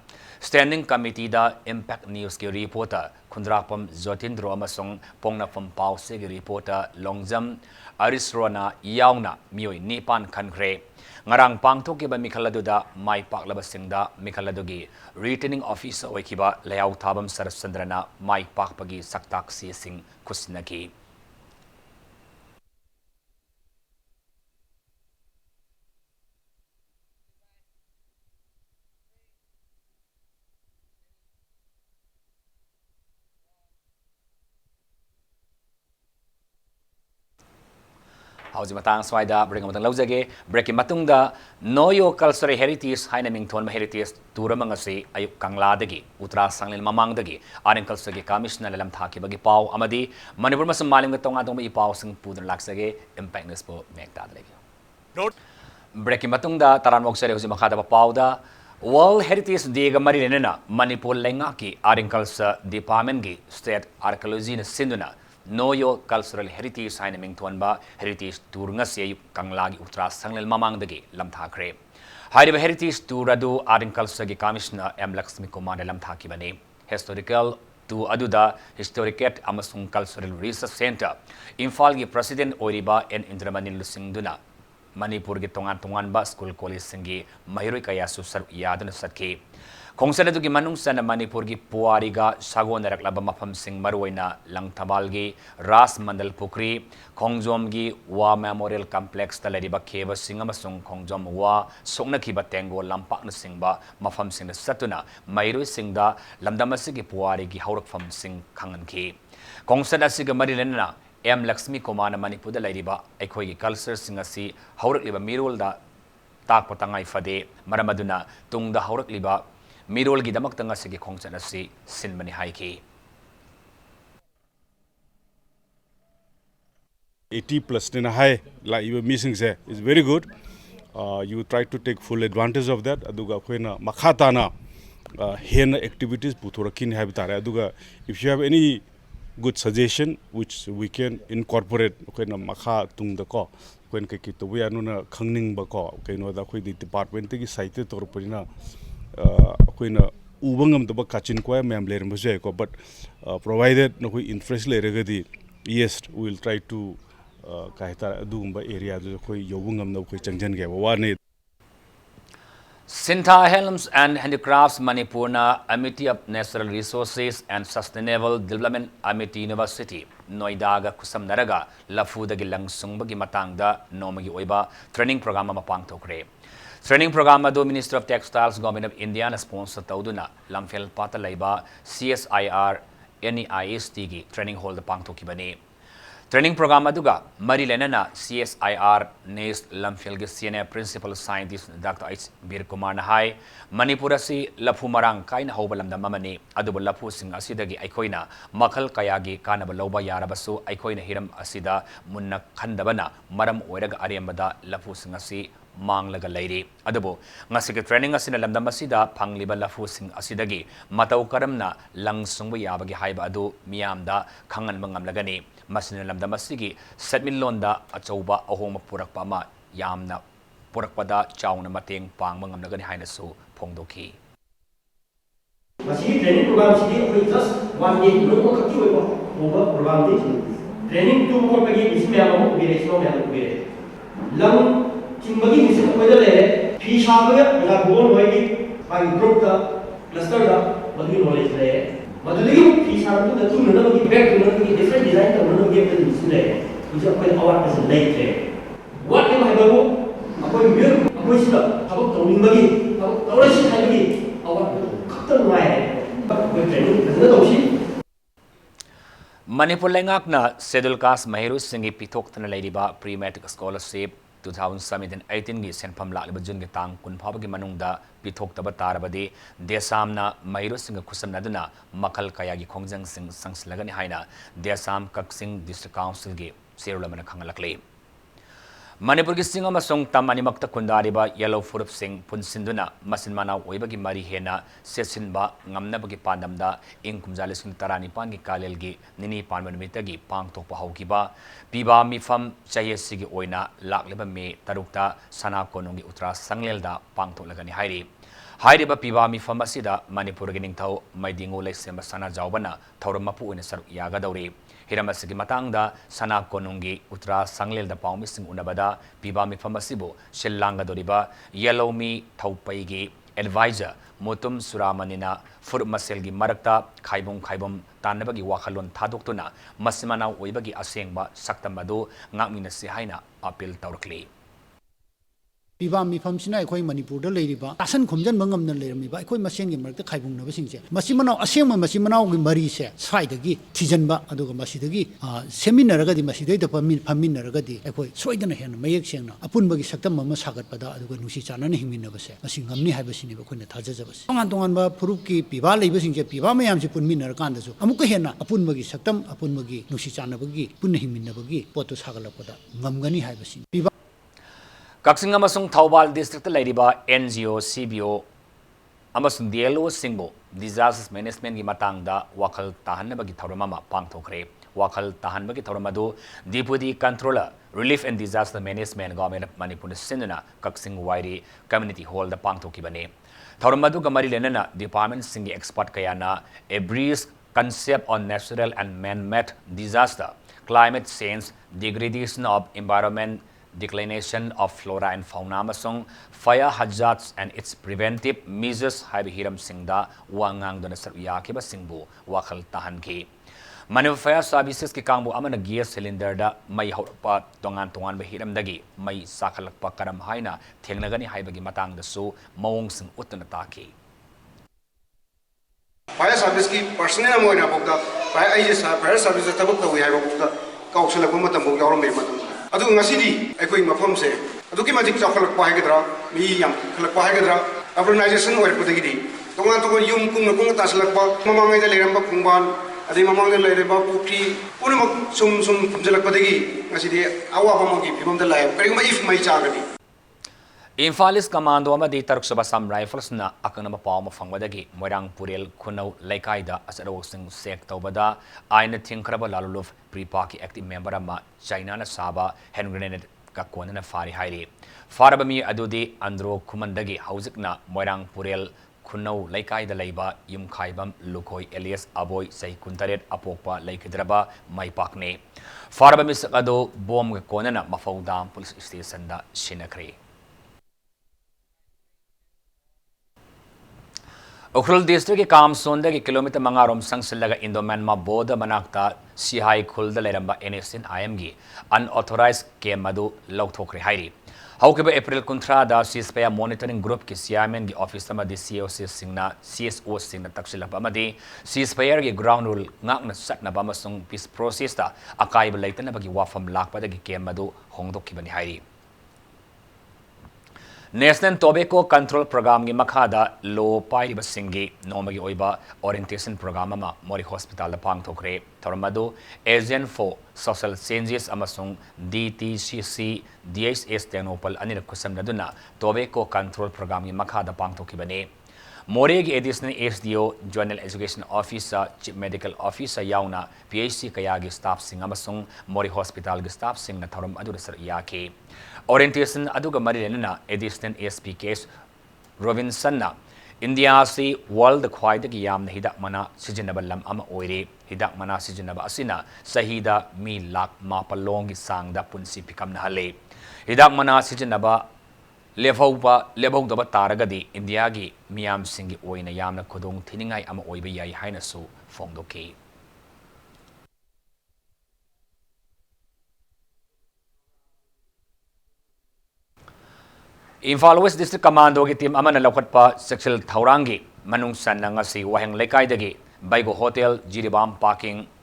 standing committee da impact news ki reporter Khundrapam Jotindro amasong pongna fam pau segi reporter Longjam Arisrona yauna mioi nipan khankre ngarang pangthok ki ba mikhaladu da mai paklaba singda mikhaladu gi returning officer oikiba layau Tabam Sarasandrana mai pakpagi saktak si sing kusnaki Hauji matang swaida break matang laujage break matungda Noyo Cultural Heritage haina mingthon heritage turamangasi ayuk kangla dagi utra sanglil mamang dagi aring culture gi commissioner lam thaki bagi pau amadi manipur masam malim ga tonga tong i pau sing pudan laksage impact news po mekta dagi break matungda taran moksare hoji makhada pau da World Heritage Day ga mari renena Manipur lenga ki aring culture department gi state archaeology na sinduna Noyo Cultural Heritage haina mingthon ba heritage tour ngasi ayuk kanglagi utra sanglil mamang dagi lam thakre hairiba heritage tour adu aring culture gi commissioner M Lakshmi Kumar lam thaki bani historical to aduda historicat amasung cultural research center Imphal gi president oiriba N Indramanin Lusingduna Manipur gi tongan ba school college singi mahiroi kaya su sar yaduna satki Khongsan adu gi manung sana Manipur gi puari ga sagon raklaba mafam sing maruina Langthabal gi Ras Mandal Pukri Khongjom gi Wa Memorial Complex talariba kheba singa masung Khongjom wa sokna ki batengo lampak na singba mafam sing satuna mairoi singda lamdamasi gi puari gi haurak fam sing khangan ki Khongsan asiga marilena M Lakshmi Kumar Manipur da lairiba ekhoi gi culture singasi haurak liba mirol da tak patangai fade maramaduna tungda haurak liba Mirol gi damak tanga sigi khongchan asi sinmani haiki 80 plus in a high like you missing say is very good you try to take full advantage of that aduga khoina makhata na hen activities puthurakin habitare aduga if you have any good suggestion which we can incorporate khoina makha tungda ko khoin ke ki to we anuna khangning ba ko kaino da khoi di department gi site torporina akoina ubangam to kachin ko mem ler muse ko but provided no interest leragadi yes we will try to kaita adugumba area do koi yobungam no koi changjan ge wa ne Sintha Helms and Handicrafts Manipurna Amity of Natural Resources and Sustainable Development Amity University Noidaga Kusam Naraga Lafudagi Langsungbagi Matangda Nomagi Oiba Training Program Mapang Tokre. Training Program do Minister of Textiles Government of India na sponsor Tauduna Lamphel Patalaiba CSIR NEIST gi Training Hall the Pang Tokibani. Training program aduga mari lenana CSIR NEIST Lamphel gi Senior Principal Scientist Dr. H. Bir Kumar Nahai Manipura si lapu marang kain haubalamda mamani aduba lapu sing asidagi aikoina makal kayagi kanaba loba yarabasu aikoina hiram asida munna khandabana maram oiraga ariambada lapu sing asi manglaga lairi adubo ngasige training asina lamdam asida phangliba lafu sing asidagi matau karamna langsungba yabagi haiba adu miyamda khangan mangamlagani masina lamdam asigi setmin londa achauba ahoma purakpa ama yamna purakpada chauna mateng pangma ngamlagani hainasu phongdoki masi training program sidi koi just one day no khati hoibo over program de training tu ko pagi isme amo direction me amo be lang चिंबगी mission कोइदा ले फी शाबगे या goal होइगी बाई group का cluster का मधुरी नॉलेज ले मधुरी फी शाबगे द तुम नन की बैक तुम नन की डिफरेंट डिजाइन का नन गेम के मिशन ले मुझे कोई अवार्ड पे ले थे व्हाट एम आई बाबू कोई म्यूर कोई सिदा अब तोनिंबगी अब तोरसी खाइगी अवार्ड खतन वाय कोई ट्रेनिंग न दोशी Manipur Lengakna Schedule Caste Mahiru Singi Pithoktana Ladiba Pre-Matric Scholarship 2017-18 gi senpham lakliba jun gi tang kun phawagi manungda pithoktaba tarabadi desamna Mahiru Singa khusamnaduna makal kaya gi khongjang sing sangslagani haina desam kaksing district council gi serulamana khangalakle Manipur gi singa masong tam animakta kundariba yellow furup sing punsinduna masinmana oibagi mari hena sesinba ngamnabagi pandamda ingkumjalising tarani pangi kalelgi nini panmanmitagi pangthokpa haukiba piba mifam chayesigi oina lakliba me tarukta sana konongi utra sanglelda pangtholagani hairi hairiba piba mifam asida Manipur gi ningthau maidingo leisem sana jawbana thaurampu oina saruk yagadawri Hiramasigi matangda sana konungi utra sanglel da paumising unabada piba mi famasibo shellanga doriba yellow me thaupaigi advisor motum suramanina furmaselgi marakta khaibom tanabagi wakhalon thadoktuna masimana oibagi asengba saktamadu ngakmina si haina appeal tawrakli पिबा मिफम सिना अखोई Manipur the लेरिबा तासन खुमजन मंगम न लेरमिबा अखोई मसेन गे मरक खाइबुंग नब सिंगसे मसिमनाव असेम मसिमनाव गे मरी से साइदगी थिजनबा अदुगा मसिदगी सेमिनरगदी मसिदै the फमिनरगदी अखोई सोइदना हेन मयक सेंगना अपुनबगी सकतम मम सागतपदा अदुगा नुसी Chanan हिमिनबसे मसि ngamni हाइबसिनि बखोइना थाजजबसे तोंगान तोंगान बा फुरुकी पिबा लेबा सिंगसे पिबा मयाम से पुनमिनर कांदसु अमुक हेना अपुनबगी सकतम अपुनबगी नुसी चानबगी पुन हिमिनबगी पोतो सागलपदा ngamgani हाइबसिनि पिबा Kaksing amasung Thaubal District Ladiba NGO CBO amasung DLO Singbo Disaster Management gi matangda wakal tahanbagi thauramama pangthokre wakal tahanbagi thauramadu Deputy Controller Relief and Disaster Management Government of Manipur Sinuna Kaksing Wairi Community Hall the pangthokibane thauramadu gamari lenana department singi expert kayana a brief concept on natural and man-made disaster climate change degradation of environment declination of flora and fauna amasung fire hazards and its preventive measures haibi hiram singda wangang dona sarya kiba singbu wakhal tahan ki Manipur Fire Services ki kangbu amana gas cylinder da mai haupa tongan ba hiram dagi mai sakalakpa karam haina thengnagani haibagi matang da su mawong sing utna ta ki Fire Service ki personnel moina bokda fire service tabuk tawi haiba bokda kausala ko matam bok yawram me matam adu ngasidi aikoi mafam se adu ki majik chakhalak pa haigedra mi yam khalak pa haigedra urbanization oir pudagidi tongan yum kung taslak pa mamangai da leram ba kungban adi mamangai lereba pukri punamak sum jalak padagi ngasidi awa pamagi phimam da lai kari ma if mai chagadi Infalis Commando amadi Taruk Subasam Rifles na akanama pawma fangwadagi Moirang Purel Kunau Laikaida asarosing sek taubada aina thinkraba laluluf pre-party active member ama China na saba hand grenade kakona na fari hairi farabami adudi andro kumandagi hauzikna Moirang Purel Kunau Laikaida laiba yum khaibam lukoi Elias Aboy sai kuntaret apokpa laikidraba maipakne farabami sakado bom kakona na mafaudam police station da Sinakri Ukhrul district के कामसोंद के kilometre मंगारोम संगसिलगा Indo Myanmar border मनाक्ता सिहाई खुलद लेरंबा NSN IM की अनऑथोराइज के मदु लौथोखरे हाइरी हौकेब अप्रैल 19 सीजफायर मॉनिटरिंग ग्रुप की चेयरमैन की ऑफिस COC सिंगना CSO सिंगना तक्सिलप अमदी सीजफायर की ground rule ngakna satnaba amasung peace process ta akaiba leitanabagi wafam lakpadagi ke madu hongdokkibani hairi National Tobacco Control Program की मखादा लो पाइब सिंगी नोमगी ओइबा ओरिएंटेशन प्रोग्राम अमा मोरी हॉस्पिटल दा पांगथोखरे थरमदो एजेंट फॉर सोशल चेंजेस अमसुंग DTCC DHS टेक्नोपल अनिरक खुसमनदुना टोबैको कंट्रोल प्रोग्राम की मखादा पांगथोखिबने मोरे की additional SDO general education officer chief medical officer याउना PHC कया की स्टाफ सिंग अमसुंग मोरी हॉस्पिटल की स्टाफ सिंग न थरम अदुर सर याके ओरिएंटेशन अदुगा मरिलेना एडिशनल SP केस रोबिन्सन इंडिया से वर्ल्ड ख्वाइदगी यामना हिदाक मना सिजनब लम अमा ओइरे हिदाक मना सिजनब असिना सहीदा मी लाख मापलोंग की सांगदा पुंसी पिकमना हले हिदाक मना सिजनब लेभौदब तारगदी इंडिया की मियाम सिंगी ओइना यामना खुदोंग थिनिंगाई अमा ओइबा याई हाइनसु फोंदोके Imphal West District Commando की टीम अमन लौखटपा सेक्शुअल थौरांगी मनुंग सन्नंगसी वहंग लेकाइदगी बाइगो hotel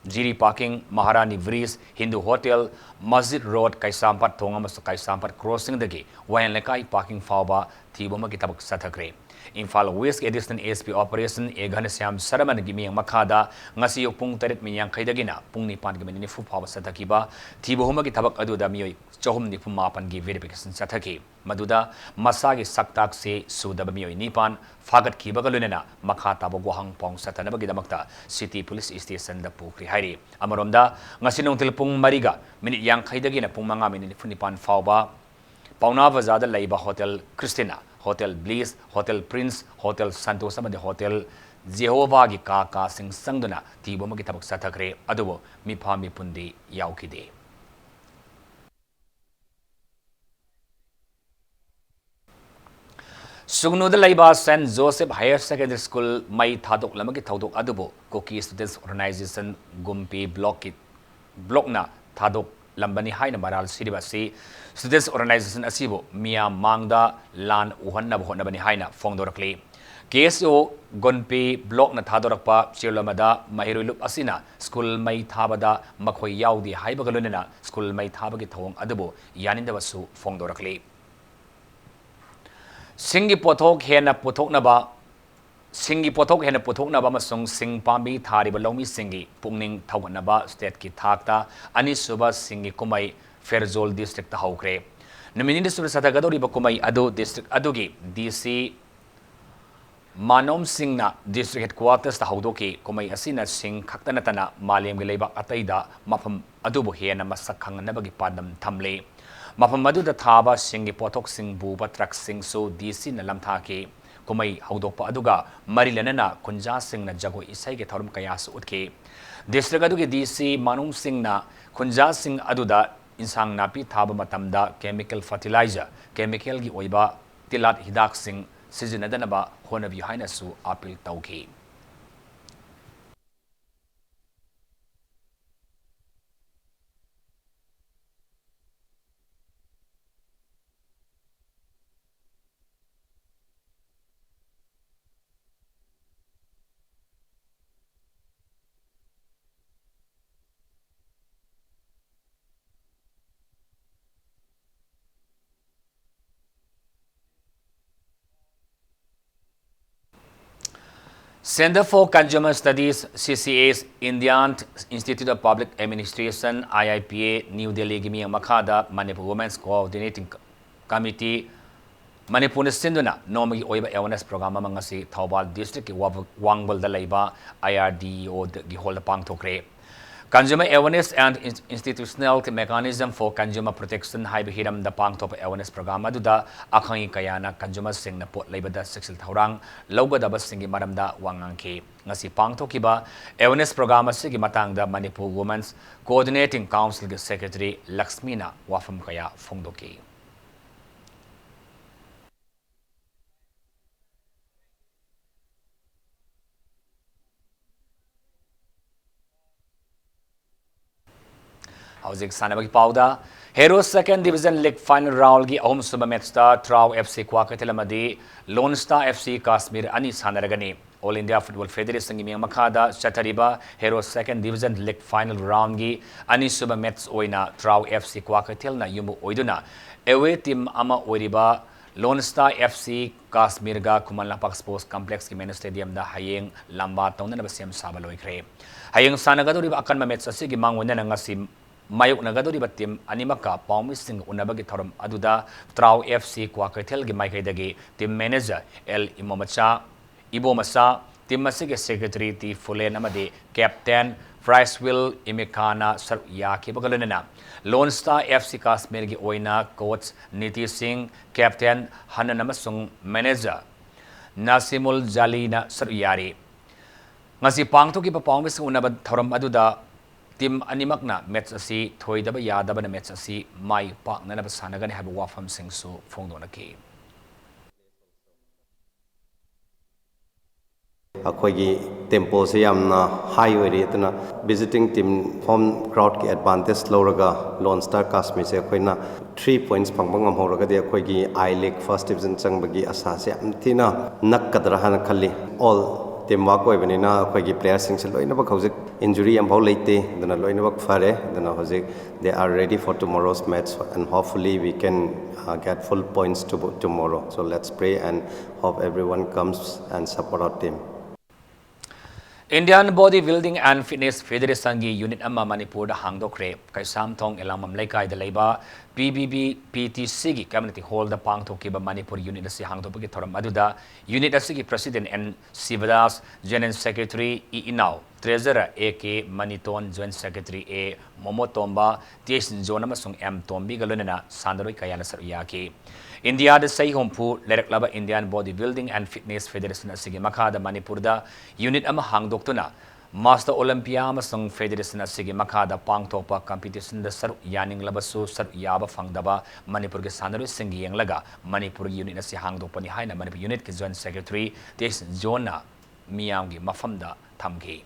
Jiri parking Maharani bridge Hindu hotel मस्जिद रोड कैसामपट थोंग कैसामपट क्रॉसिंग दगी वहंग लेकाइ पार्किंग फावबा थीबोम की तबक सथक्रे Imphal West additional SP operation एघन श्याम सरमन की मियंग मखादा ngasi पुंग 8 मियंग खैदगिना पुंग 9 की मिनी फु फाव सथकिबा थीबोम की तबक अदुदा मियोय चहुम निफु मापन की वेरिफिकेशन सथकी मदुदा मसा की सक्ताक से सुदब मियोय 9 फागत खीबग लुनेना मखा ताब गोहंग पोंग सतनबगिदमक्ता सिटी पुलिस स्टेशन द पुखरी हाइरी अमरोमदा ngasi नोंतिल पुंग मरिगा मिनिट yang खैदगिना पुंग 5 मिनिट 9 फावबा पाउना बाजार लैबा hotel Christina hotel Bliss hotel Prince hotel Santosh hotel Jehovah की का सिंह संगदुना तीबोम की तबक सथक्रे अदुबो मिफा मिपुंदी याउखिदे सुगनुद लैबा Saint Joseph higher secondary school मई थादोक लमगी थौदोक अदुबो कोकी स्टूडेंट्स ऑर्गेनाइजेशन गुम्पी ब्लॉकना थादोक लंबनी हाइन मराल सिरिबासी स्टूडेंट्स ऑर्गेनाइजेशन असिबो मिया मांगदा लान उहन्नब होनबनी हाइना फोंदोरक्ले केएसओ गोनपी ब्लॉक न थादोरक्पा चेलमदा महिरुलुप असिना स्कूल मई थाबदा मखोय याउदी हाइबगलुनेना स्कूल मई थाबगी थोंग अदुबो यानिंदबसु फोंदोरक्ले सिंगी पोथोक हेना पुथोकनबा सिंगी पोथोक हेना पुथोकनबा मसुंग सिंग पांबी थारिबा लौमी सिंगी पुंगनिंग थौगनबा स्टेट की थाकता अनिसुबा सिंगी कुमई फेरजोल डिस्ट्रिक्ट हौक्रे नुमिनिन सुर सथगदोरिबा कुमई अदो डिस्ट्रिक्ट अदुगी DC मानोम सिंगना डिस्ट्रिक्ट हेडक्वार्टर्स हौदोकी कुमई असिना सिंग खक्तनतना मालेमगे लेबा अतैदा मफम अदुबो हेना मसक खंगनबगी पादम थमले मफम अदुदा थाबा सिंगी पोथोक सिंग बुबा ट्रक सिंगसु DC न लमथाके कुमई हौदोकपा अदुगा मरिलनना कुंजा सिंगना जगो इसै के थौरम कयासु उठके डिस्ट्रिक्ट अदुगी DC मानोम सिंगना कुंजा सिंग अदुदा इंसांग नापी थाबा मतमदा केमिकल फर्टिलाइजर केमिकल की ओइबा तिलात हिदाक सिंग सिजनदनबा होनबी हाइनसु appeal तौखी Center for Consumer Studies CCA's Indian Institute of Public Administration IIPA New Delhi की मियंग मखादा Manipur Women's Coordinating Committee Manipur सिंधुना नोमगी ओइबा अवेयरनेस प्रोग्राम मंगसी थौबाल डिस्ट्रिक्ट की वांगबल द लैबा IRDO की होल पांगथोक्रे Consumer Awareness and Institutional Mechanism for Consumer Protection High Hiram the Pangtop Awareness Program Aduda Akhangi Kayana Consumer Sing na Pot Labada Sexual Thorang Lobadaba Singi Maramda Wanganki Ngasi Pangtokiba Awareness Program Sigi Matang the Manipur Women's Coordinating Council Secretary Laxmina Wafam Kaya Fungdoki Hauzik Sanabaki Pauda, Hero Second Division League Final Round Gi Ahom Suba Matchta, Trau FC Kwakatelamadi, Lone Star FC Kashmir Ani Sanaragani, All India Football Federation Gi Makada, Chatariba, Hero Second Division League Final Round Gi, Ani Suba Match Oina, Trau FC Kwakatelna Yumu Oiduna, Away Team Ama Oiriba, Lone Star FC Kashmir Ga Kumalnapak Sports Complex Ki Main Stadium da Hayeng Lamba Tawna na Basiam Sabaloi Kre. Hayeng Sanagadori Akan Match Asigi Mangwena Nangasim Mayok Nagadori Batim Animaka Paumising Unabagi Thorum Aduda Trau FC Kwakatel Gi Maikaidagi Team Manager El Imomacha Ibomasa Team Masige Secretary T Fulen Amadi Captain Friceville Imikana Saryaki Bagalunana Lone Star FC Kashmir Gi Oina Coach Niti Singh Captain Hananamasung Manager Nasimul Jalina Saryari Ngasi pangto ki papawmis unabad thoram aduda team animakna match asi thoidaba yadaba na match asi mai pak na nabasanagani habu wafam singsu phongdona ki Akoigi tempo se yamna high ori etna visiting team home crowd ki advantage loraga Lone Star Kashmir se akoina 3 points pangbangam horaga de akoigi I League first division changbagi asa se amtina nakkadra hana khalli all team work oi benina akoigi players sing se loina ba khawjik injury am bau leite dana loina ba fare dana hojik they are ready for tomorrow's match and hopefully we can get full points tomorrow, so let's pray and hope everyone comes and support our team. Indian Bodybuilding and Fitness Federation Gi Unit Amma Manipur da hangdokre kai samthong elamam laikai da leiba PBB PTC Gi Community Hall da pangthokiba Manipur Unit asi hangdopagi thoram aduda Unit asi President N Sivadas, General Secretary E Inau, Treasurer AK Maniton, Joint Secretary A Momotomba, TS Zona Masung M Tombi galunena sandaroi kayana saruyaki. India da say hompu lereklaba Indian Bodybuilding and Fitness Federation asigi makada Manipur da unit ama hangdoktuna Master Olympia masung Federation asigi makada pangtopa competition da saru yaning labasu saru yaba fangdaba Manipur ke sanaroi singi yang laga Manipur unit asi hangdokpani haina Manipur unit ke Joint Secretary TS Zona Miyamgi mafamda thamki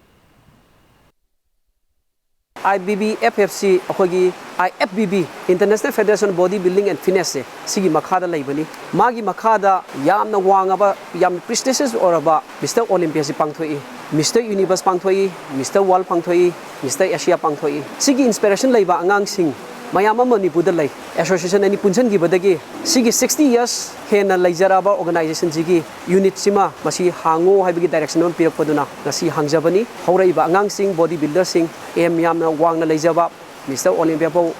IBB FFC अखोगी IFBB International Federation Bodybuilding and Fitness सिगी मखादा लाइबनी मागी मखादा याम न वांगबा याम prestigious औरबा Mr. Olympia से पांगथोई Mr. Universe पांगथोई Mr. World पांगथोई Mr. Asia पांगथोई सिगी inspiration Laiba अंगांग Singh mayama Manipur lai association ani punjan gi badagi sigi 60 years hena laijaraba organization jigi unit sima masi hango haibigi direction on pirak paduna ngasi hangjabani horaiba angang sing body builder sing em yamna wangna laijaba Mr. Olympia po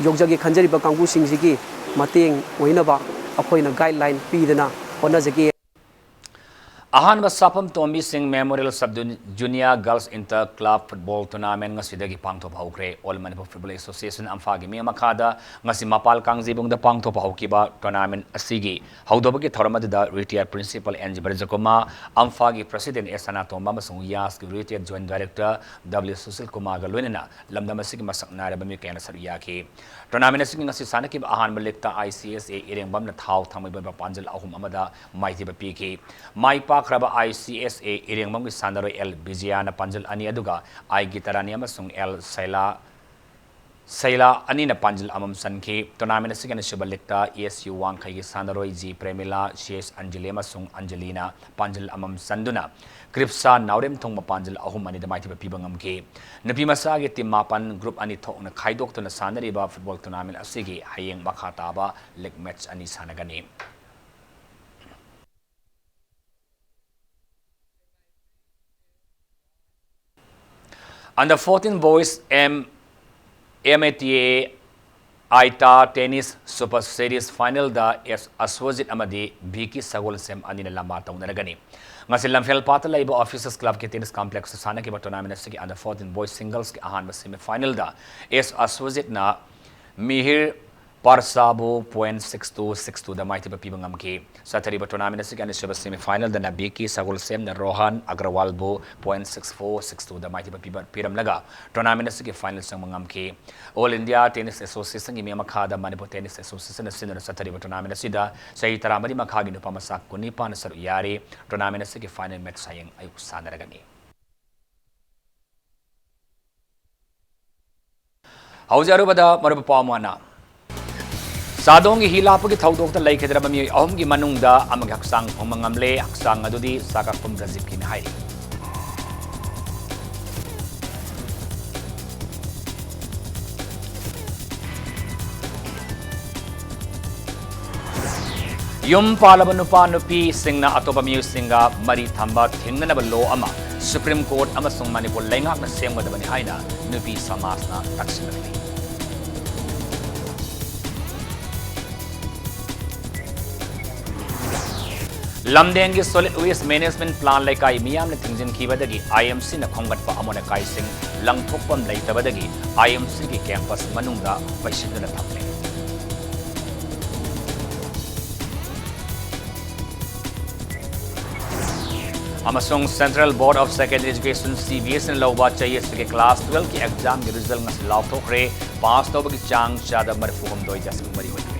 yogjagi khanjari ba kangbu sing jigi mateng oinaba akoina guideline pidana ona jagi Ahan Sapam Tombi Singh Memorial Sub Junior Girls Inter Club Football Tournament ngasidagi pangtop haukre All Manipur Football Association amfagi mi makada ngasi mapal kangjibung da pangtop haukiba tournament asigi haudobagi thoramadu da retired principal NG Barjakoma amfagi president Esana Tomba masung Yas ki retired joint director W Susil Kumar galwenena lamdam asigi masakna rabami kana sariyaki tournament asigi ngasi sanaki ahan malikta ICSA irengbam na thau thamai ba panjal ahum amada maiti ba piki mai Kraba ICSA iring mangi sandaroi L Bijiana Panjal ani aduga I Gitarani amasung L Saila ani na Panjal amam sanki tournament asigan subalikta ESU wang kai sandaroi G Premila CS Anjali amasung Angelina Panjal amam sanduna Kripsa Naurem thong Panjal ahum ani da maiti pibangam ki napi masagi team mapan group ani thok na khaidok to na sandari ba football tournament asigi hayeng makhata ba league match ani sanagani Under 14 boys MATA Aita Tennis Super Series Final da Aswajit Amadi Biki Sagol Sem Anina Lamba Tong Naragani. Ngasi Lamfel Pata Laiba Officers Club ke Tennis Complex Sana ke tournament ke under 14 boys singles ke ahan semi final da Aswajit na Mihir Parsabo 0.6262 da maiti pa pibangam ki sa tariba tournament si kan semi final da nabiki sagol sem na Rohan Agrawal bo 0.6462 da maiti pa piram laga tournament si ke final sang mangam ki All India Tennis Association gi makha Manipur Tennis Association sinna sa tariba tournament si da sai taramari makha gi no pamasak ko ni pan sar yari tournament si ke final match sayang ay sanaragani हौजरुबदा मरुब पामना सादोंगी हिलापगी थौदोक्ता लैखिद्रब मियोय अहुमगी मनुंगदा अमग हक्सांग फंगमंगमले हक्सांग अदुदी साकाकुम रजीब की हाइरी yum पालब नुपा नुपी सिंगना अतोप मियोय सिंगा मरी थंबा थिंगनब लो अमा supreme court अमसुंग मणिपुर लेंगाकना सेंगमदबनि हाइना नुपी समाजना तक्सिनबनि लमदेंगी सॉलिड वेस्ट मैनेजमेंट प्लान लेकाई मियाम ने थिंजिन खीबदगी IMC न खोंगटपा अमोने काइसिंग लंगथोकपम लेतबदगी IMC की कैंपस मनुंगा पैसिंगना थमले अमसुंग central board of secondary education CBS ने लौबा चाहिए के क्लास 12 की एग्जाम के रिजल्ट में लाउथोखरे पास तौबगी चांग चादा मरफुहम दोई जसम मरी हुई